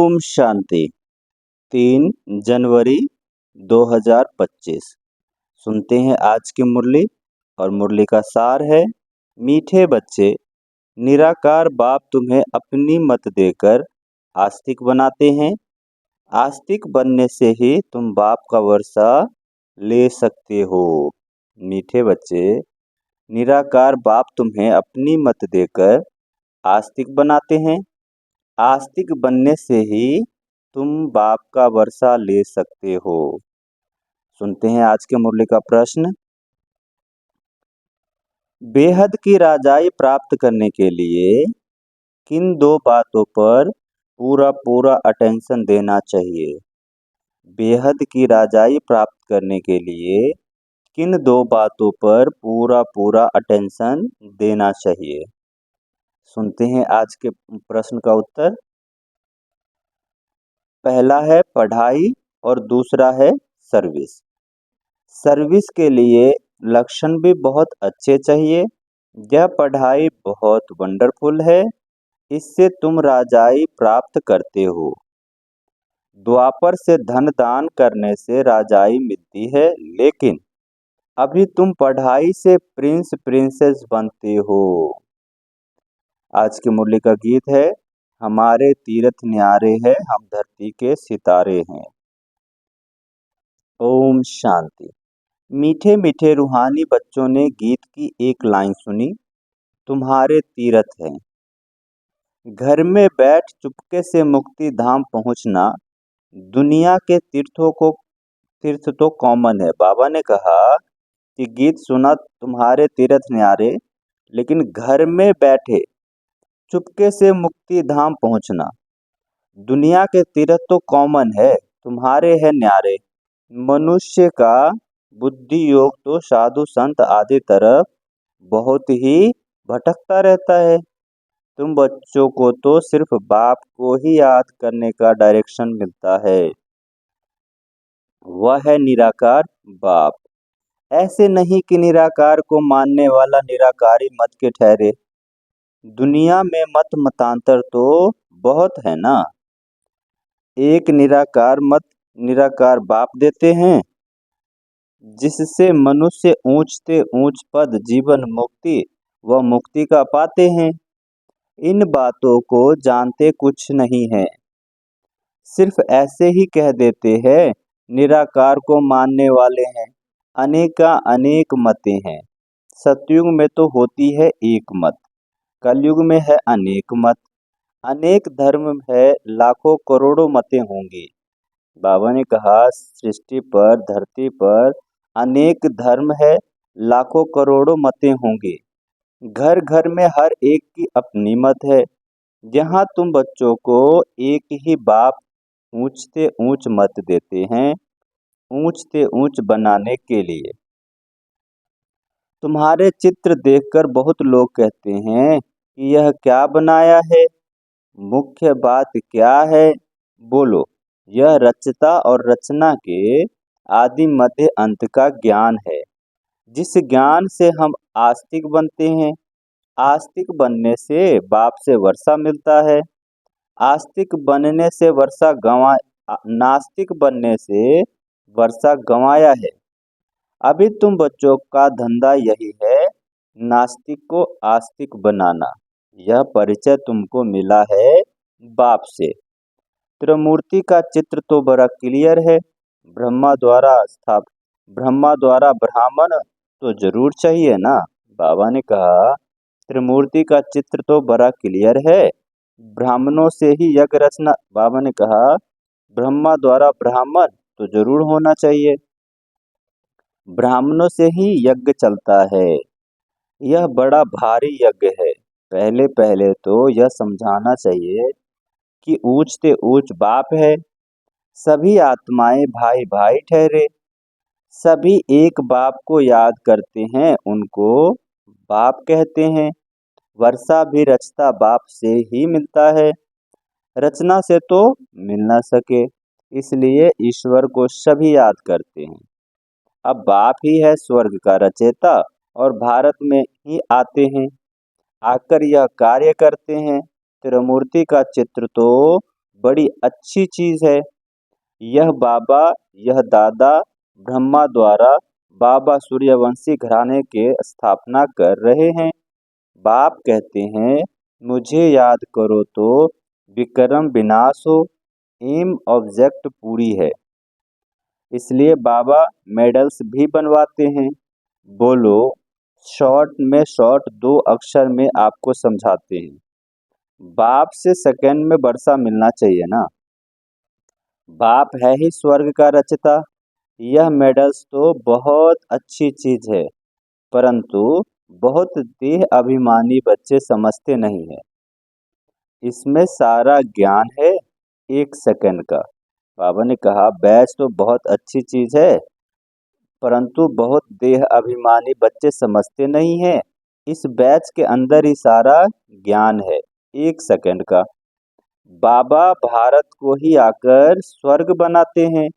ओम शांति। 3 जनवरी 2025। सुनते हैं आज की मुरली और मुरली का सार है, मीठे बच्चे, निराकार बाप तुम्हें अपनी मत देकर आस्तिक बनाते हैं। आस्तिक बनने से ही तुम बाप का वर्षा ले सकते हो। मीठे बच्चे, निराकार बाप तुम्हें अपनी मत देकर आस्तिक बनाते हैं। आस्तिक बनने से ही तुम बाप का वर्षा ले सकते हो। सुनते हैं आज के मुरली का प्रश्न। बेहद की राजाई प्राप्त करने के लिए किन 2 बातों पर पूरा अटेंशन देना चाहिए? बेहद की राजाई प्राप्त करने के लिए किन 2 बातों पर पूरा अटेंशन देना चाहिए? सुनते हैं आज के प्रश्न का उत्तर। पहला है पढ़ाई और दूसरा है सर्विस। सर्विस के लिए लक्षण भी बहुत अच्छे चाहिए। यह पढ़ाई बहुत वंडरफुल है, इससे तुम राजाई प्राप्त करते हो। द्वापर से धन दान करने से राजाई मिलती है, लेकिन अभी तुम पढ़ाई से प्रिंस प्रिंसेस बनते हो। आज की मुरली का गीत है, हमारे तीरथ न्यारे हैं, हम धरती के सितारे हैं। ओम शांति। मीठे मीठे रूहानी बच्चों ने गीत की एक लाइन सुनी, तुम्हारे तीरथ हैं। घर में बैठ चुपके से मुक्ति धाम पहुंचना दुनिया के तीर्थ तो कॉमन है। बाबा ने कहा कि गीत सुना तुम्हारे तीरथ न्यारे, लेकिन घर में बैठे चुपके से मुक्ति धाम पहुंचना दुनिया के तीर्थ तो कॉमन है, तुम्हारे है न्यारे। मनुष्य का बुद्धि योग तो साधु संत आदि तरफ बहुत ही भटकता रहता है। तुम बच्चों को तो सिर्फ बाप को ही याद करने का डायरेक्शन मिलता है, वह है निराकार बाप। ऐसे नहीं कि निराकार को मानने वाला निराकारी मत के ठहरे। दुनिया में मत मतांतर तो बहुत है ना। एक निराकार मत निराकार बाप देते हैं, जिससे मनुष्य ऊंचते ऊंच पद जीवन मुक्ति व मुक्ति का पाते हैं। इन बातों को जानते कुछ नहीं है, सिर्फ ऐसे ही कह देते हैं। निराकार को मानने वाले हैं, अनेक मतें हैं। सतयुग में तो होती है एक मत, कलयुग में है अनेक मत। अनेक धर्म है, लाखों करोड़ों मतें होंगी। बाबा ने कहा सृष्टि पर धरती पर अनेक धर्म है, लाखों करोड़ों मतें होंगी। घर घर में हर एक की अपनी मत है। यहाँ तुम बच्चों को एक ही बाप ऊंचते ऊंच मत देते हैं, ऊंचते ऊंच बनाने के लिए। तुम्हारे चित्र देखकर बहुत लोग कहते हैं कि यह क्या बनाया है, मुख्य बात क्या है? बोलो, यह रचता और रचना के आदि मध्य अंत का ज्ञान है, जिस ज्ञान से हम आस्तिक बनते हैं। आस्तिक बनने से बाप से वर्षा मिलता है। आस्तिक बनने से वर्षा नास्तिक बनने से वर्षा गंवाया है। अभी तुम बच्चों का धंधा यही है, नास्तिक को आस्तिक बनाना। यह परिचय तुमको मिला है बाप से। त्रिमूर्ति का चित्र तो बड़ा क्लियर है। ब्रह्मा द्वारा ब्राह्मण तो जरूर चाहिए ना। बाबा ने कहा त्रिमूर्ति का चित्र तो बड़ा क्लियर है, ब्राह्मणों से ही यज्ञ रचना। बाबा ने कहा ब्रह्मा द्वारा ब्राह्मण तो जरूर होना चाहिए, ब्राह्मणों से ही यज्ञ चलता है। यह बड़ा भारी यज्ञ है। पहले पहले तो यह समझाना चाहिए कि ऊंचते ऊंच बाप है, सभी आत्माएं भाई भाई ठहरे, सभी एक बाप को याद करते हैं, उनको बाप कहते हैं। वर्षा भी रचता बाप से ही मिलता है, रचना से तो मिल ना सके, इसलिए ईश्वर को सभी याद करते हैं। अब बाप ही है स्वर्ग का रचयिता और भारत में ही आते हैं, आकर यह कार्य करते हैं। त्रिमूर्ति का चित्र तो बड़ी अच्छी चीज है। यह बाबा, यह दादा ब्रह्मा द्वारा बाबा सूर्यवंशी घराने के स्थापना कर रहे हैं। बाप कहते हैं, मुझे याद करो तो विक्रम विनाश हो, एम ऑब्जेक्ट पूरी है। इसलिए बाबा मेडल्स भी बनवाते हैं। बोलो, शॉर्ट में शॉर्ट 2 अक्षर में आपको समझाते हैं। बाप से सेकंड में वर्षा मिलना चाहिए ना। बाप है ही स्वर्ग का रचता। यह मेडल्स तो बहुत अच्छी चीज है, परंतु बहुत देह अभिमानी बच्चे समझते नहीं है। इसमें सारा ज्ञान है 1 सेकंड का। बाबा ने कहा, बैच तो बहुत अच्छी चीज है, परंतु बहुत देह अभिमानी बच्चे समझते नहीं हैं। इस बैच के अंदर ही सारा ज्ञान है 1 सेकंड का। बाबा भारत को ही आकर स्वर्ग बनाते हैं,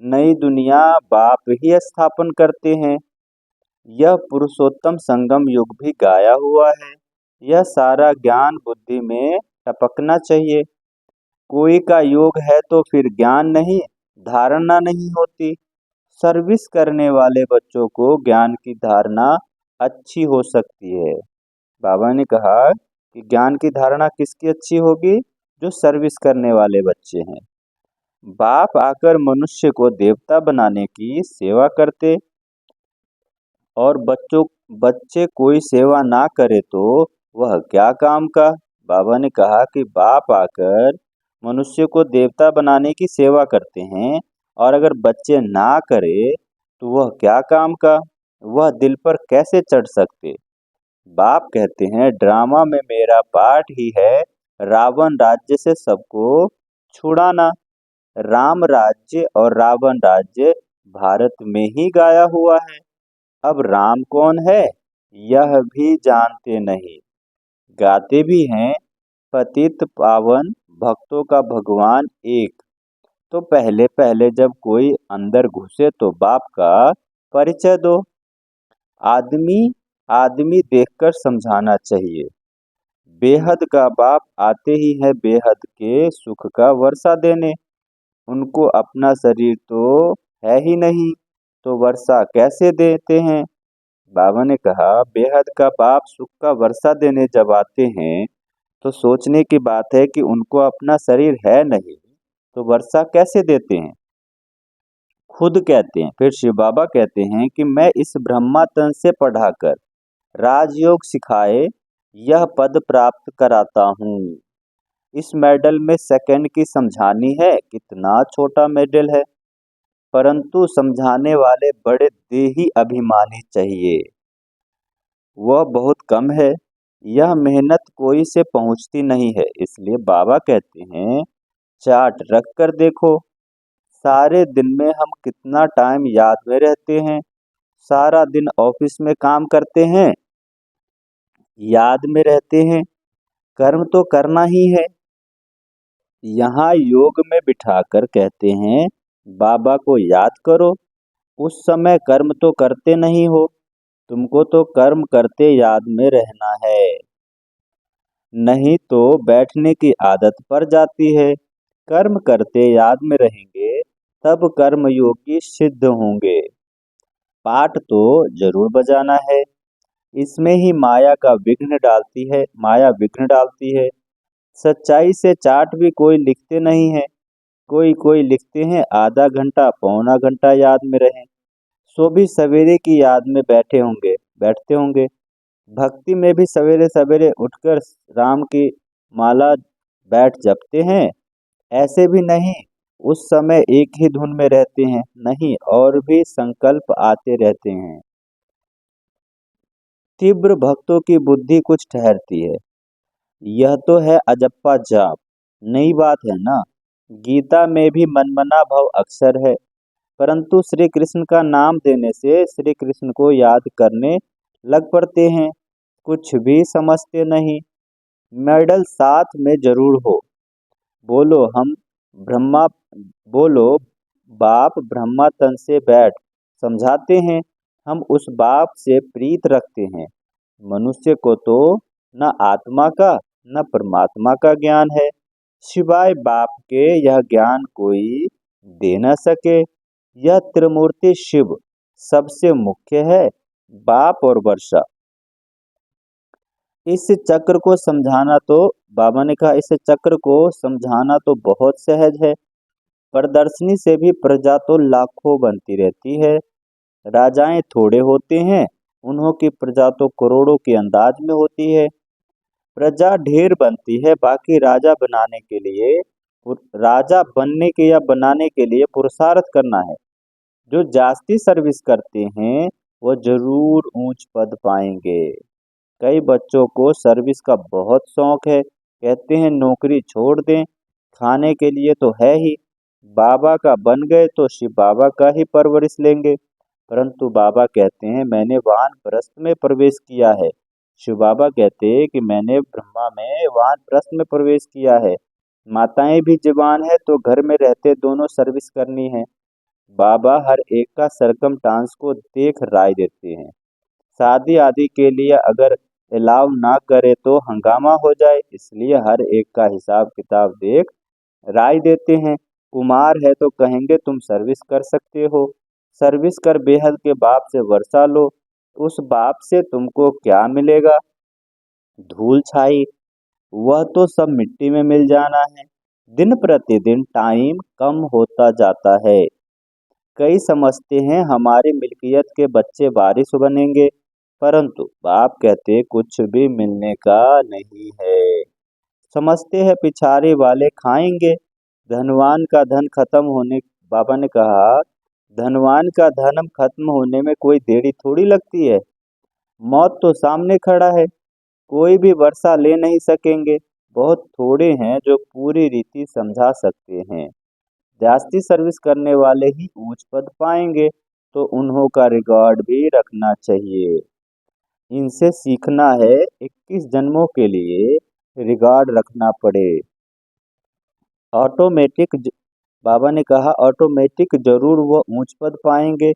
नई दुनिया बाप ही स्थापन करते हैं। यह पुरुषोत्तम संगम युग भी गाया हुआ है। यह सारा ज्ञान बुद्धि में टपकना चाहिए। कोई का योग है तो फिर ज्ञान नहीं, धारणा नहीं होती। सर्विस करने वाले बच्चों को ज्ञान की धारणा अच्छी हो सकती है। बाबा ने कहा कि ज्ञान की धारणा किसकी अच्छी होगी? जो सर्विस करने वाले बच्चे हैं। बाप आकर मनुष्य को देवता बनाने की सेवा करते और बच्चे कोई सेवा ना करे तो वह क्या काम का। बाबा ने कहा कि बाप आकर मनुष्य को देवता बनाने की सेवा करते हैं और अगर बच्चे ना करे तो वह क्या काम का, वह दिल पर कैसे चढ़ सकते। बाप कहते हैं, ड्रामा में मेरा पार्ट ही है रावण राज्य से सबको छुड़ाना। राम राज्य और रावण राज्य भारत में ही गाया हुआ है। अब राम कौन है यह भी जानते नहीं। गाते भी हैं, पतित पावन भक्तों का भगवान एक। तो पहले पहले जब कोई अंदर घुसे तो बाप का परिचय दो। आदमी आदमी देखकर समझाना चाहिए। बेहद का बाप आते ही है बेहद के सुख का वर्षा देने। उनको अपना शरीर तो है ही नहीं, तो वर्षा कैसे देते हैं। बाबा ने कहा, बेहद का बाप सुख का वर्षा देने जब आते हैं तो सोचने की बात है कि उनको अपना शरीर है नहीं, तो वर्षा कैसे देते हैं। खुद कहते हैं, फिर शिव बाबा कहते हैं कि मैं इस ब्रह्मा तन से पढ़ाकर राजयोग सिखाए यह पद प्राप्त कराता हूँ। इस मेडल में सेकंड की समझानी है, कितना छोटा मेडल है, परंतु समझाने वाले बड़े देही अभिमानी चाहिए। वह बहुत कम है। यह मेहनत कोई से पहुंचती नहीं है। इसलिए बाबा कहते हैं, चार्ट रख कर देखो, सारे दिन में हम कितना टाइम याद में रहते हैं। सारा दिन ऑफिस में काम करते हैं, याद में रहते हैं। कर्म तो करना ही है। यहाँ योग में बिठाकर कहते हैं, बाबा को याद करो। उस समय कर्म तो करते नहीं हो, तुमको तो कर्म करते याद में रहना है, नहीं तो बैठने की आदत पड़ जाती है। कर्म करते याद में रहेंगे तब कर्म योगी सिद्ध होंगे। पाठ तो जरूर बजाना है। इसमें ही माया विघ्न डालती है। सच्चाई से चार्ट भी कोई लिखते नहीं है। कोई कोई लिखते हैं आधा घंटा पौना घंटा याद में रहे, सो भी सवेरे की याद में बैठते होंगे। भक्ति में भी सवेरे सवेरे उठकर राम की माला बैठ जपते हैं। ऐसे भी नहीं उस समय एक ही धुन में रहते हैं, नहीं और भी संकल्प आते रहते हैं। तीव्र भक्तों की बुद्धि कुछ ठहरती है। यह तो है अजप्पा जाप, नई बात है ना। गीता में भी मनमना भव अक्षर है, परंतु श्री कृष्ण का नाम देने से श्री कृष्ण को याद करने लग पड़ते हैं। कुछ भी समझते नहीं। मेडल साथ में जरूर हो। बोलो हम ब्रह्मा बोलो बाप ब्रह्मा तन से बैठ समझाते हैं। हम उस बाप से प्रीत रखते हैं। मनुष्य को तो न आत्मा का न परमात्मा का ज्ञान है। सिवाय बाप के यह ज्ञान कोई दे न सके। यह त्रिमूर्ति शिव सबसे मुख्य है, बाप और वर्षा। इस चक्र को समझाना तो बाबा ने कहा, इस चक्र को समझाना तो बहुत सहज है। प्रदर्शनी से भी प्रजा तो लाखों बनती रहती है। राजाएं थोड़े होते हैं, उन्हों की प्रजा तो करोड़ों के अंदाज में होती है। प्रजा ढेर बनती है, बाकी राजा बनने के या बनाने के लिए पुरुषार्थ करना है। जो जास्ती सर्विस करते हैं वो जरूर ऊंच पद पाएंगे। कई बच्चों को सर्विस का बहुत शौक है, कहते हैं नौकरी छोड़ दें, खाने के लिए तो है ही। बाबा का बन गए तो शिव बाबा का ही परवरिश लेंगे। परंतु बाबा कहते हैं मैंने वानप्रस्थ में प्रवेश किया है। शिव बाबा कहते हैं कि मैंने ब्रह्मा में वानप्रस्थ में प्रवेश किया है। माताएं भी जवान है तो घर में रहते दोनों सर्विस करनी है। बाबा हर एक का सरकमस्टांस को देख राय देते हैं। शादी आदि के लिए अगर अलाउ ना करे तो हंगामा हो जाए, इसलिए हर एक का हिसाब किताब देख राय देते हैं। कुमार है तो कहेंगे तुम सर्विस कर सकते हो, सर्विस कर बेहद के बाप से वर्षा लो। उस बाप से तुमको क्या मिलेगा? धूल छाई, वह तो सब मिट्टी में मिल जाना है। दिन प्रतिदिन टाइम कम होता जाता है। कई समझते हैं हमारी मिल्कियत के बच्चे बारिश बनेंगे, परंतु बाप कहते कुछ भी मिलने का नहीं है। समझते हैं पिछाड़ी वाले खाएंगे, धनवान का धन खत्म होने बाबा ने कहा धनवान का धन खत्म होने में कोई देरी थोड़ी लगती है। मौत तो सामने खड़ा है, कोई भी वर्षा ले नहीं सकेंगे। बहुत थोड़े हैं जो पूरी रीति समझा सकते हैं। जास्ती सर्विस करने वाले ही ऊंच पद पाएंगे, तो उन्हों का रिकॉर्ड भी रखना चाहिए। इनसे सीखना है 21 जन्मों के लिए रिकॉर्ड रखना पड़े। ऑटोमेटिक बाबा ने कहा ऑटोमेटिक जरूर वो ऊंच पद पाएंगे।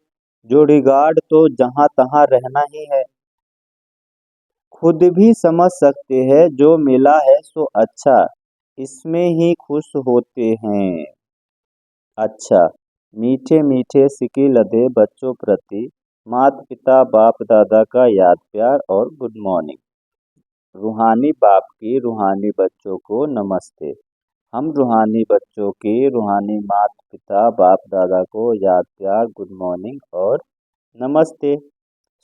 जो रिकॉर्ड तो जहां तहां रहना ही है। खुद भी समझ सकते हैं जो मिला है सो अच्छा, इसमें ही खुश होते हैं। अच्छा, मीठे मीठे सिक्के लदे बच्चों प्रति माता पिता बाप दादा का याद प्यार और गुड मॉर्निंग। रूहानी बाप की रूहानी बच्चों को नमस्ते। हम रूहानी बच्चों की रूहानी माता पिता बाप दादा को याद प्यार गुड मॉर्निंग और नमस्ते।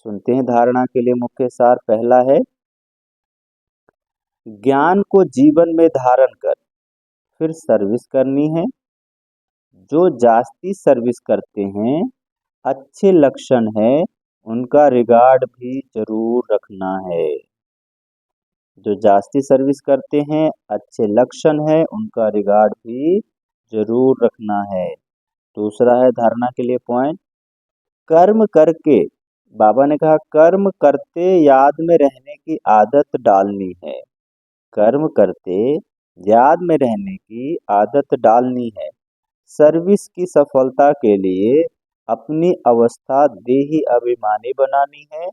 सुनते हैं धारणा के लिए मुख्य सार। पहला है ज्ञान को जीवन में धारण कर फिर सर्विस करनी है। जो जास्ती सर्विस करते हैं अच्छे लक्षण है, उनका रिगार्ड भी जरूर रखना है। जो जास्ती सर्विस करते हैं अच्छे लक्षण है, उनका रिगार्ड भी जरूर रखना है। दूसरा है धारणा के लिए पॉइंट, कर्म करके बाबा ने कहा कर्म करते याद में रहने की आदत डालनी है। कर्म करते याद में रहने की आदत डालनी है। सर्विस की सफलता के लिए अपनी अवस्था देही अभिमानी बनानी है,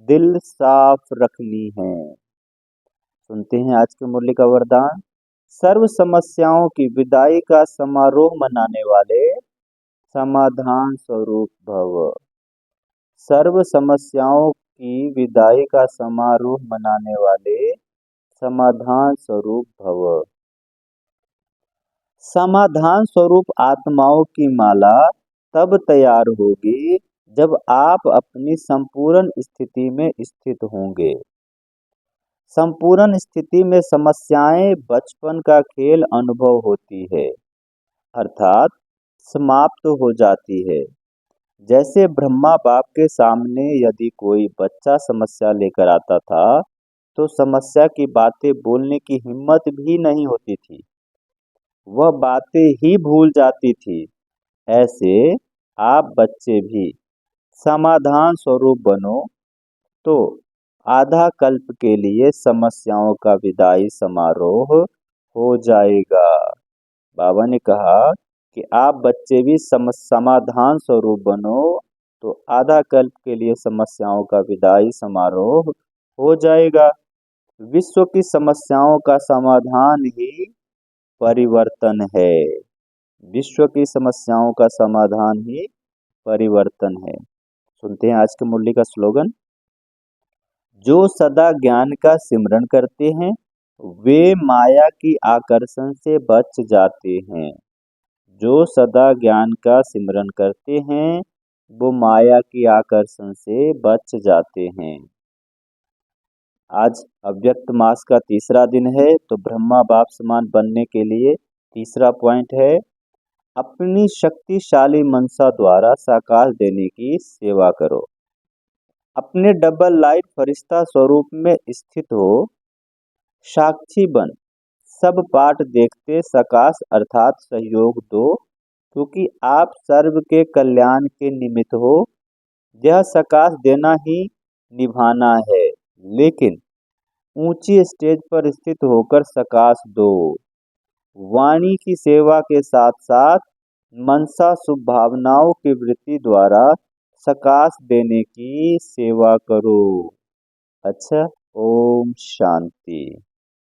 दिल साफ रखनी है। सुनते हैं आज के मुरली का वरदान। सर्व समस्याओं की विदाई का समारोह मनाने वाले समाधान स्वरूप भव। सर्व समस्याओं की विदाई का समारोह मनाने वाले समाधान स्वरूप भव। समाधान स्वरूप आत्माओं की माला तब तैयार होगी जब आप अपनी संपूर्ण स्थिति में स्थित होंगे। संपूर्ण स्थिति में समस्याएं बचपन का खेल अनुभव होती है, अर्थात समाप्त हो जाती है। जैसे ब्रह्मा बाप के सामने यदि कोई बच्चा समस्या लेकर आता था तो समस्या की बातें बोलने की हिम्मत भी नहीं होती थी, वह बातें ही भूल जाती थी। ऐसे आप बच्चे भी समाधान स्वरूप बनो तो आधा कल्प के लिए समस्याओं का विदाई समारोह हो जाएगा। बाबा ने कहा कि आप बच्चे भी समाधान स्वरूप बनो तो आधा कल्प के लिए समस्याओं का विदाई समारोह हो जाएगा। विश्व की समस्याओं का समाधान ही परिवर्तन है। विश्व की समस्याओं का समाधान ही परिवर्तन है। सुनते हैं आज के मुरली का स्लोगन। जो सदा ज्ञान का सिमरन करते हैं वे माया की आकर्षण से बच जाते हैं। जो सदा ज्ञान का सिमरन करते हैं वो माया की आकर्षण से बच जाते हैं। आज अव्यक्त मास का तीसरा दिन है, तो ब्रह्मा बाप समान बनने के लिए तीसरा पॉइंट है, अपनी शक्तिशाली मनसा द्वारा साकार देने की सेवा करो। अपने डबल लाइट फरिश्ता स्वरूप में स्थित हो, साक्षी बन सब पाठ देखते सकाश अर्थात सहयोग दो, क्योंकि आप सर्व के कल्याण के निमित्त हो। यह सकाश देना ही निभाना है, लेकिन ऊंची स्टेज पर स्थित होकर सकाश दो। वाणी की सेवा के साथ साथ मनसा शुभ भावनाओं की वृत्ति द्वारा सकाश देने की सेवा करो। अच्छा, ओम शांति।